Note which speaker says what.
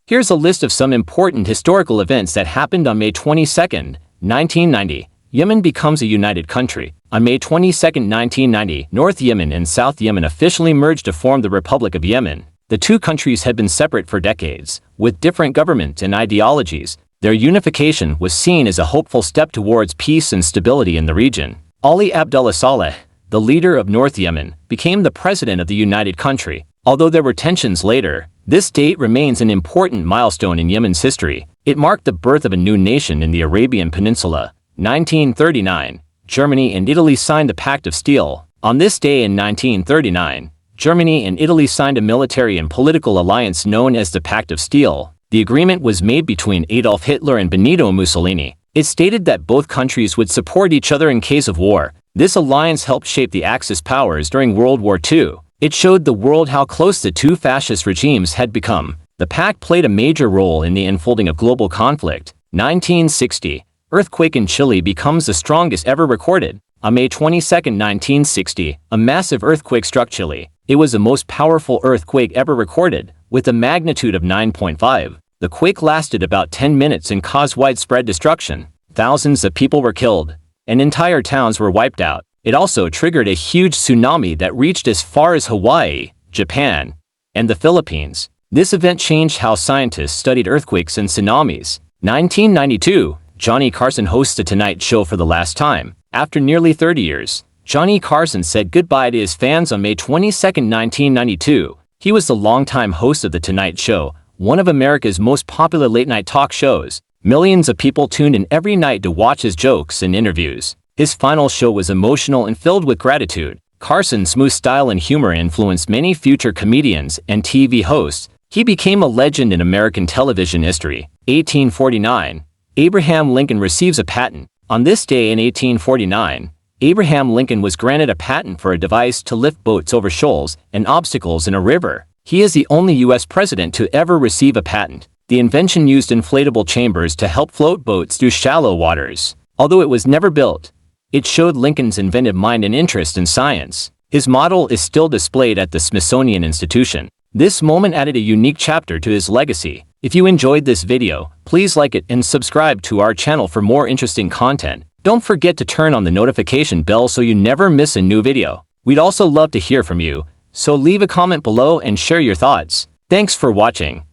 Speaker 1: Here's a list of some important historical events that happened on May 22, 1990. Yemen becomes a united country. On May 22, 1990, North Yemen and South Yemen officially merged to form the Republic of Yemen. The two countries had been separate for decades, with different governments and ideologies. Their unification was seen as a hopeful step towards peace and stability in the region. Ali Abdullah Saleh, the leader of North Yemen, became the president of the united country. Although there were tensions later, this date remains an important milestone in Yemen's history. It marked the birth of a new nation in the Arabian Peninsula. 1939, Germany and Italy signed the Pact of Steel. On this day in 1939, Germany and Italy signed a military and political alliance known as the Pact of Steel. The agreement was made between Adolf Hitler and Benito Mussolini. It stated that both countries would support each other in case of war. This alliance helped shape the Axis powers during World War II. It showed the world how close the two fascist regimes had become. The pact played a major role in the unfolding of global conflict. 1960, earthquake in Chile becomes the strongest ever recorded. On May 22, 1960, a massive earthquake struck Chile. It was the most powerful earthquake ever recorded, with a magnitude of 9.5. The quake lasted about 10 minutes and caused widespread destruction. Thousands of people were killed, and entire towns were wiped out. It also triggered a huge tsunami that reached as far as Hawaii, Japan, and the Philippines. This event changed how scientists studied earthquakes and tsunamis. 1992, Johnny Carson hosts The Tonight Show for the last time. After nearly 30 years, Johnny Carson said goodbye to his fans on May 22, 1992. He was the longtime host of The Tonight Show, one of America's most popular late-night talk shows. Millions of people tuned in every night to watch his jokes and interviews. His final show was emotional and filled with gratitude. Carson's smooth style and humor influenced many future comedians and TV hosts. He became a legend in American television history. 1849, Abraham Lincoln receives a patent. On this day in 1849, Abraham Lincoln was granted a patent for a device to lift boats over shoals and obstacles in a river. He is the only U.S. president to ever receive a patent. The invention used inflatable chambers to help float boats through shallow waters. Although it was never built, it showed Lincoln's inventive mind and interest in science. His model is still displayed at the Smithsonian Institution. This moment added a unique chapter to his legacy. If you enjoyed this video, please like it and subscribe to our channel for more interesting content. Don't forget to turn on the notification bell so you never miss a new video. We'd also love to hear from you, so leave a comment below and share your thoughts. Thanks for watching.